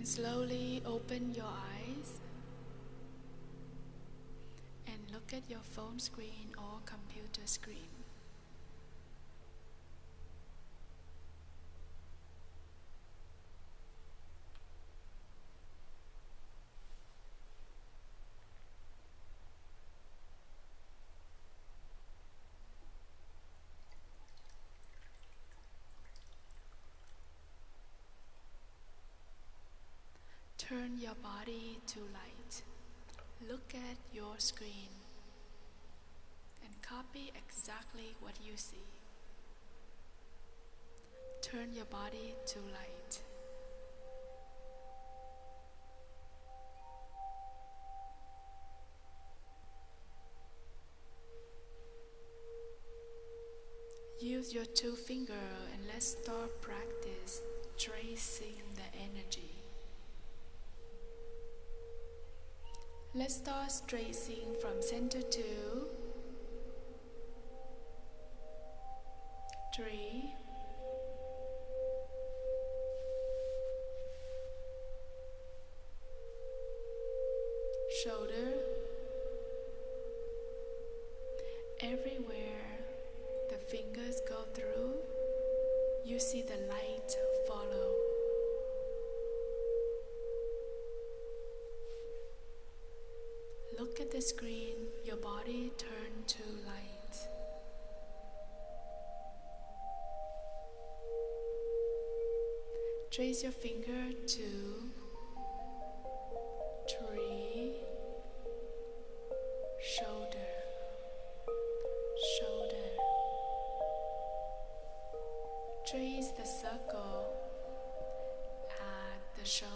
Slowly open your eyes and look at your phone screen or computer screen. Turn your body to light. Look at your screen and copy exactly what you see. Turn your body to light. Use your two fingers and let's start practice tracing the energy. Let's start tracing from center 2, 3, 4, shoulder. Everywhere the fingers go through, you see the light follow. Look at the screen, your body turn to light. Trace your finger 2, 3, shoulder, shoulder. Trace the circle at the shoulder.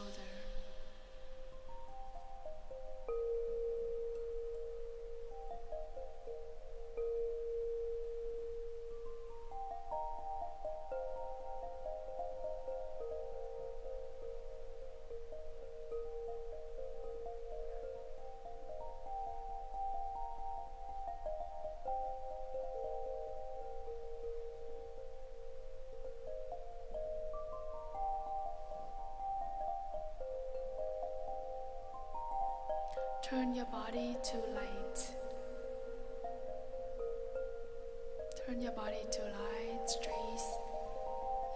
Turn your body to light. Turn your body to light. Trace.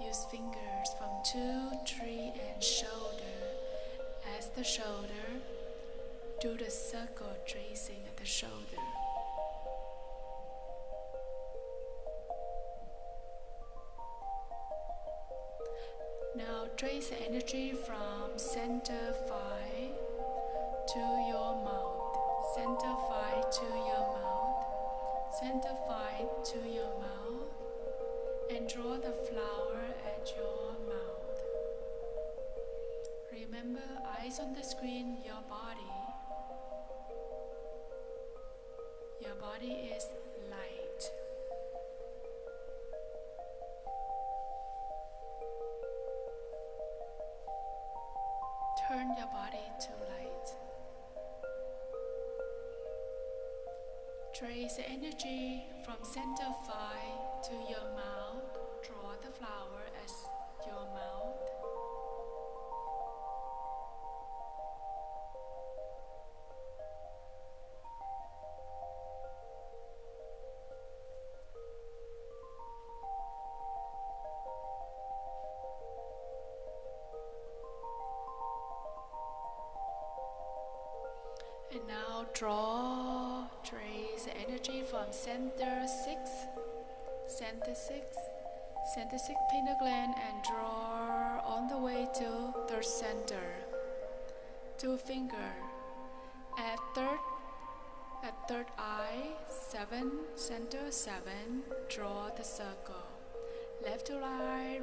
Use fingers from 2, 3 and shoulder. As the shoulder, do the circle tracing at the shoulder. Now trace the energy from center 5 to your mouth, center 5 to your mouth, center 5 to your mouth, and draw the flower at your mouth. Remember, eyes on the screen, your body is light. Turn your body to light. Trace the energy from center 5 to your mouth. Draw the flower as your mouth. And now trace the energy from center 6 pineal gland and draw on the way to third center. 2 finger at third eye, 7, center 7, draw the circle. Left to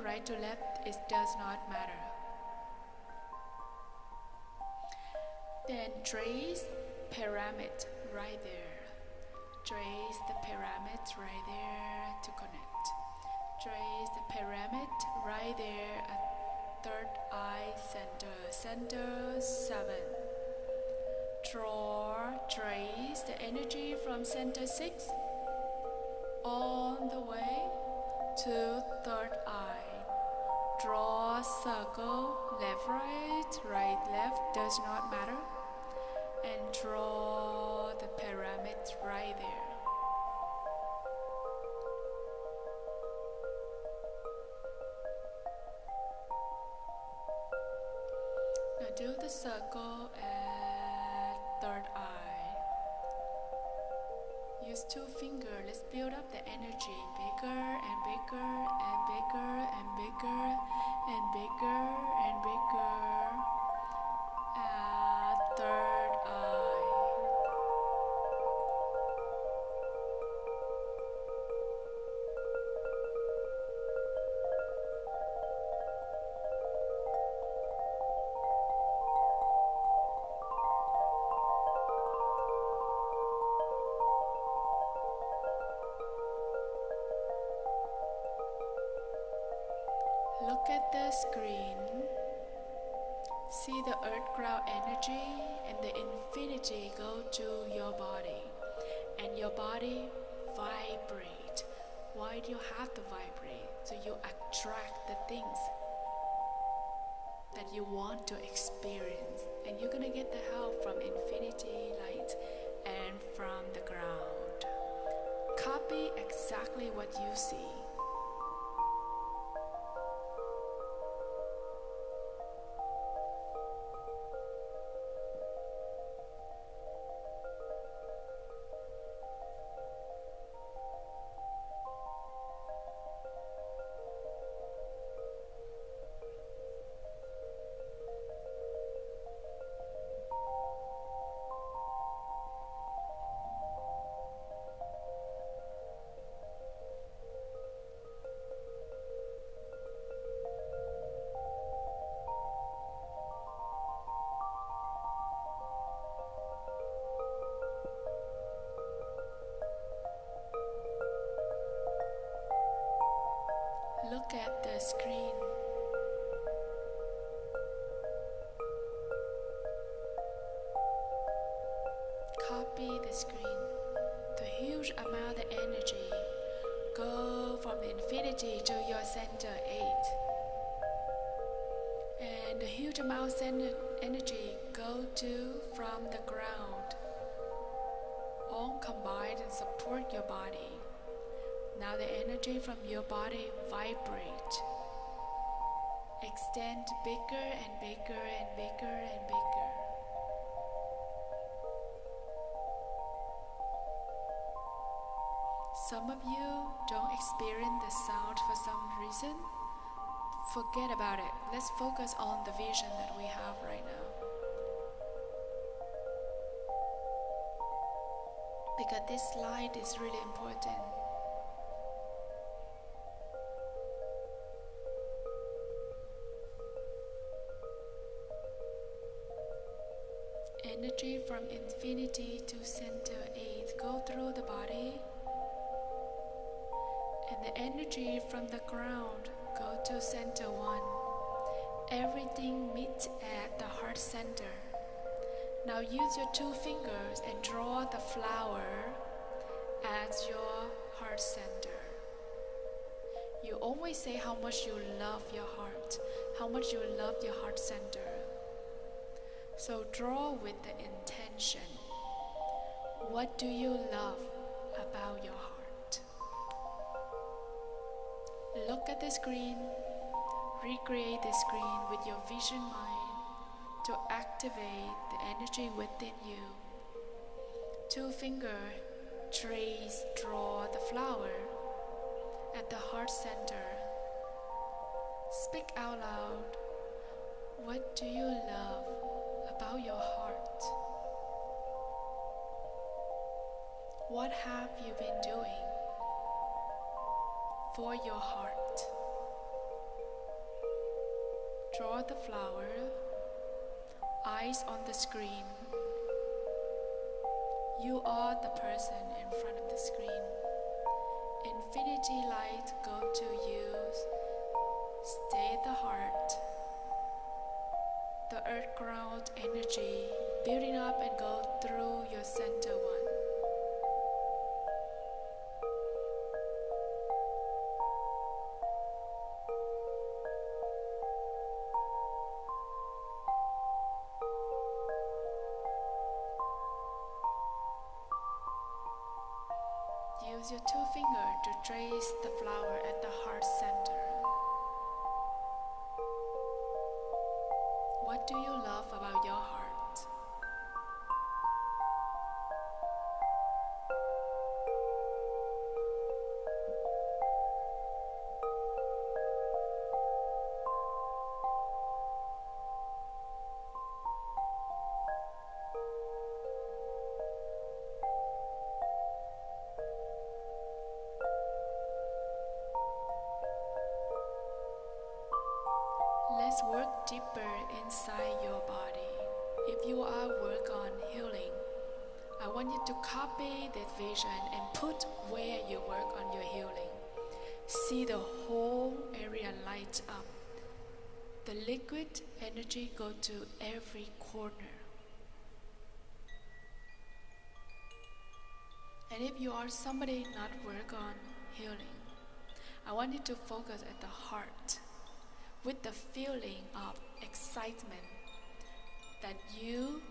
right to left, it does not matter. Then trace pyramid right there. Trace the pyramid right there to connect. Trace the pyramid right there at third eye center 7. Trace the energy from center 6 on the way to third eye. Draw a circle, left, right, left, does not matter. And draw the pyramid right there. Now do the circle at third eye. Use 2 fingers. Let's build up the energy. Bigger and bigger and bigger and bigger and bigger and bigger. At third eye. Look at the screen. See the earth ground energy and the infinity go to your body. And your body vibrate. Why do you have to vibrate? So you attract the things that you want to experience. And you're gonna get the help from infinity light and from the ground. Copy exactly what you see. Look at the screen. Copy the screen. The huge amount of energy go from the infinity to your center 8. And the huge amount of energy go to from the ground. All combined and support your body. Now the energy from your body vibrate. Extend bigger and bigger and bigger and bigger. Some of you don't experience the sound for some reason. Forget about it. Let's focus on the vision that we have right now. Because this light is really important. Energy from infinity to center 8 go through the body, and the energy from the ground go to center 1. Everything meets at the heart center. Now use your 2 fingers and draw the flower as your heart center. You always say how much you love your heart, how much you love your heart center. So draw with the intention. What do you love about your heart? Look at the screen. Recreate the screen with your vision mind to activate the energy within you. 2 fingers, trace, draw the flower at the heart center. Speak out loud. What do you love about your heart? What have you been doing for your heart? Draw the flower, eyes on the screen. You are the person in front of the screen. Infinity light go to you. Stay at the heart. The earth ground energy building up and go through your center 1. Use your two fingers to trace the flower at the heart center. What do you love about your heart? Let's work deeper inside your body. If you are work on healing, I want you to copy that vision and put where you work on your healing. See the whole area light up. The liquid energy go to every corner. And if you are somebody not work on healing, I want you to focus at the heart with the feeling of excitement that you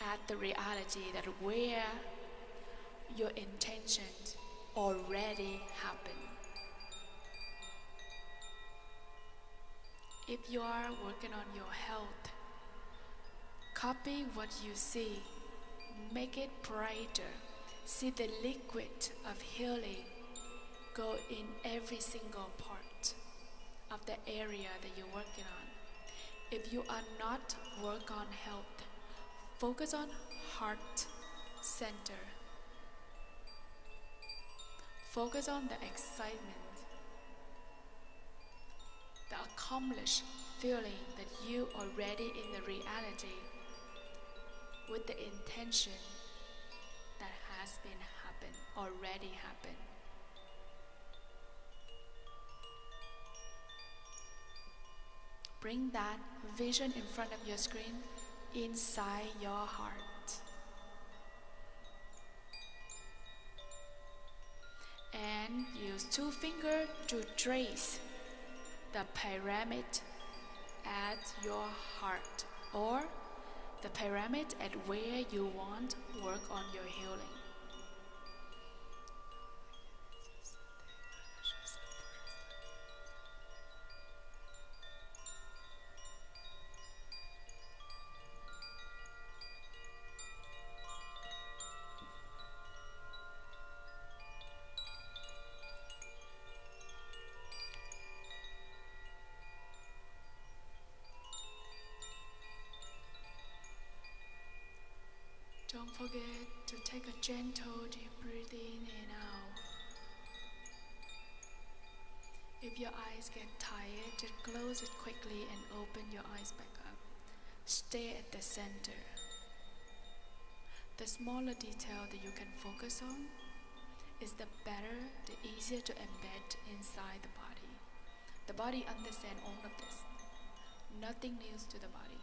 at the reality that where your intentions already happen. If you are working on your health, copy what you see, make it brighter. See the liquid of healing go in every single part of the area that you're working on. If you are not work on health, focus on heart center. Focus on the excitement, the accomplished feeling that you already in the reality with the intention that has been happened, already happened. Bring that vision in front of your screen inside your heart. And use two fingers to trace the pyramid at your heart, or the pyramid at where you want work on your healing. Don't forget to take a gentle deep breath in and out. If your eyes get tired, just close it quickly and open your eyes back up. Stay at the center. The smaller detail that you can focus on is the better, the easier to embed inside the body. The body understands all of this. Nothing new to the body.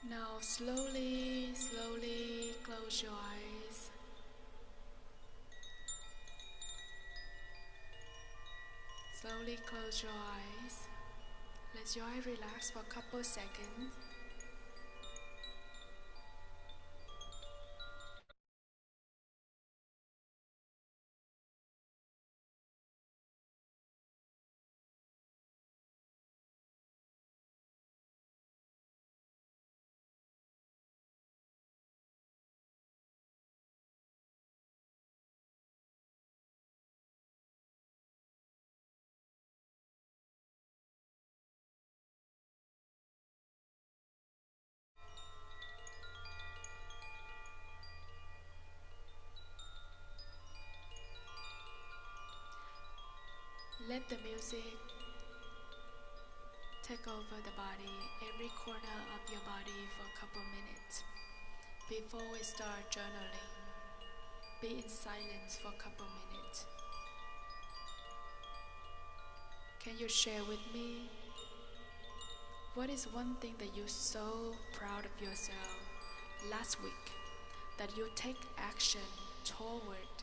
Now slowly, slowly close your eyes. Slowly close your eyes. Let your eye relax for a couple seconds. music take over the body, every corner of your body for a couple minutes. Before we start journaling, be in silence for a couple minutes. Can you share with me what is one thing that you're so proud of yourself last week that you take action toward?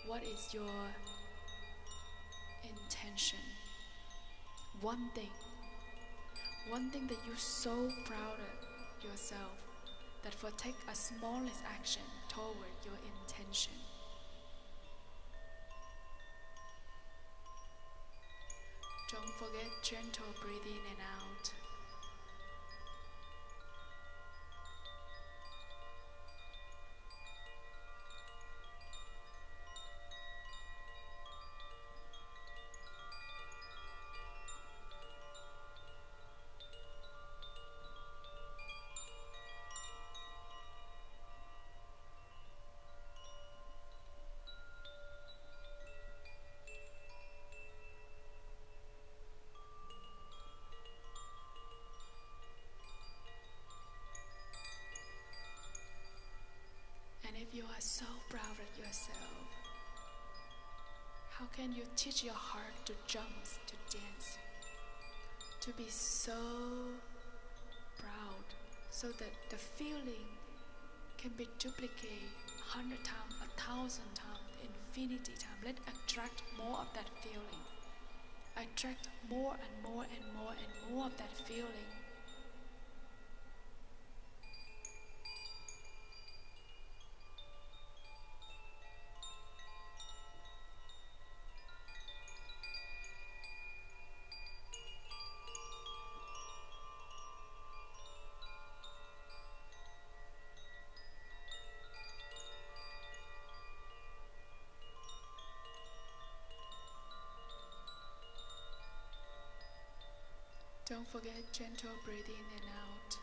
What is your intention? One thing that you're so proud of yourself that for take a smallest action toward your intention. Don't forget gentle breathing in and out. And if you are so proud of yourself, how can you teach your heart to jump, to dance, to be so proud, so that the feeling can be duplicated 100 times, 1,000 times, infinity times? Let's attract more of that feeling. Attract more and more and more and more of that feeling. Don't forget gentle breathing in and out.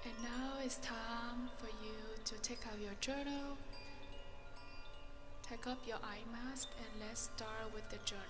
And now it's time for you to take out your journal, take up your eye mask, and let's start with the journal.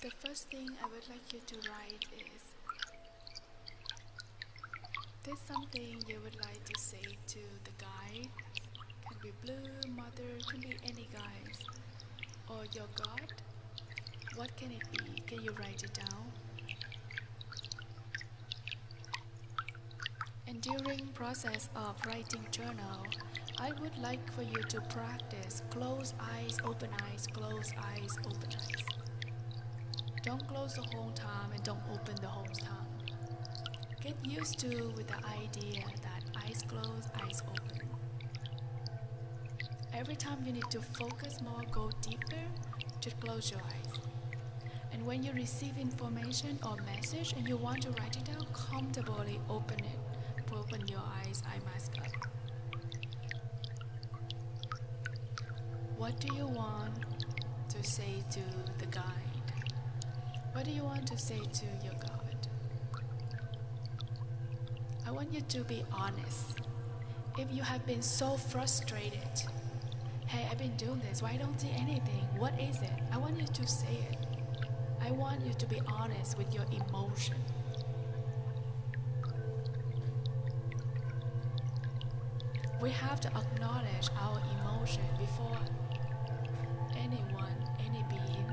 The first thing I would like you to write is, there's something you would like to say to the guide. Can be blue, mother, can be any guide. Or your God. What can it be? Can you write it down? And during process of writing journal, I would like for you to practice close eyes, open eyes, close eyes, open eyes. Don't close the whole time and don't open the whole time. Get used to with the idea that eyes closed, eyes open. Every time you need to focus more, go deeper, just close your eyes. And when you receive information or message and you want to write it down, comfortably open it. Open your eyes, eye mask up. What do you want to say to the guide? What do you want to say to your God? I want you to be honest. If you have been so frustrated, hey, I've been doing this, why don't see anything? What is it? I want you to say it. I want you to be honest with your emotion. We have to acknowledge our emotion before anyone, any being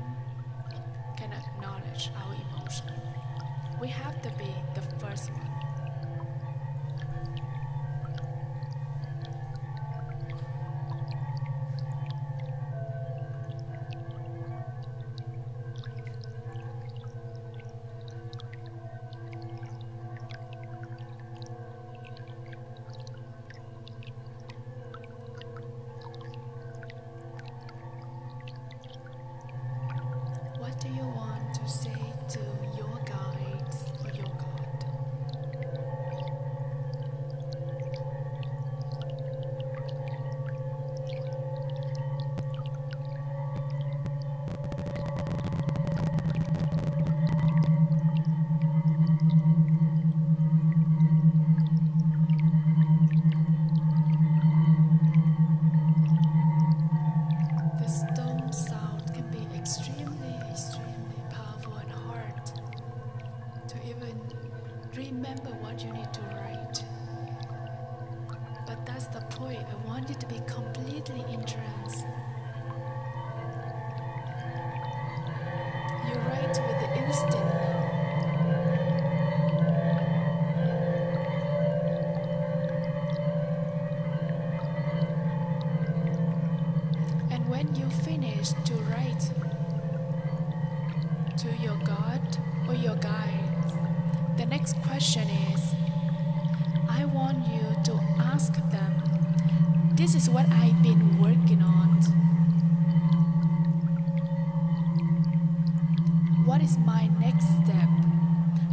can acknowledge our emotion. We have to be the first one. What do you want to say to your guides or your God? The stone sound can be extremely powerful and hard to even remember what you need to write. But that's the point. I want you to be completely entranced. You write with the instinct now. And when you finish to write to your God or your guides, the next question is, I want you to ask them, this is what I've been working on. What is my next step?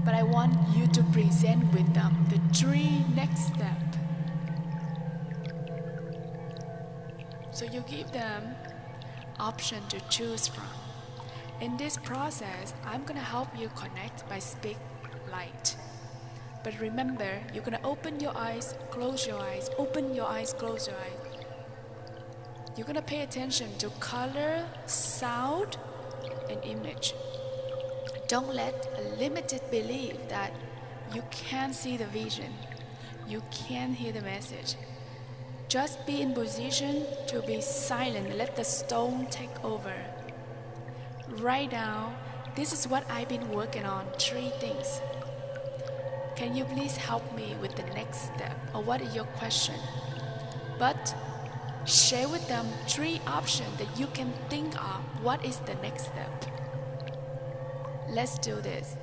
But I want you to present with them the 3 next steps. So you give them option to choose from. In this process, I'm gonna help you connect by speak light. But remember, you're gonna open your eyes, close your eyes, open your eyes, close your eyes. You're gonna pay attention to color, sound, and image. Don't let a limited belief that you can't see the vision, you can't hear the message. Just be in position to be silent. Let the stone take over. Write down, this is what I've been working on, 3 things. Can you please help me with the next step? Or what is your question? But share with them 3 options that you can think of. What is the next step? Let's do this.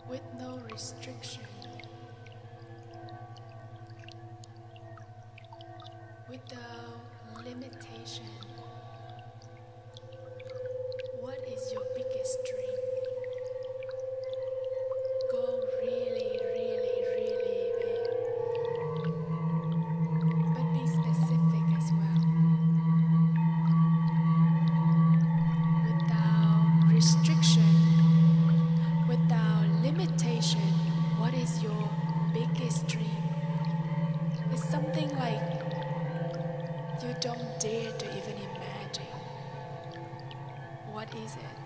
with no restriction, without limitation. What is your biggest dream? Go really, really, really big, but be specific as well. Without restriction, without limitation, what is your biggest dream? It's something like you don't dare to even imagine. What is it?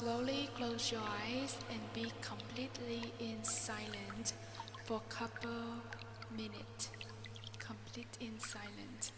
slowly close your eyes and be completely in silence for couple minutes. Complete in silence.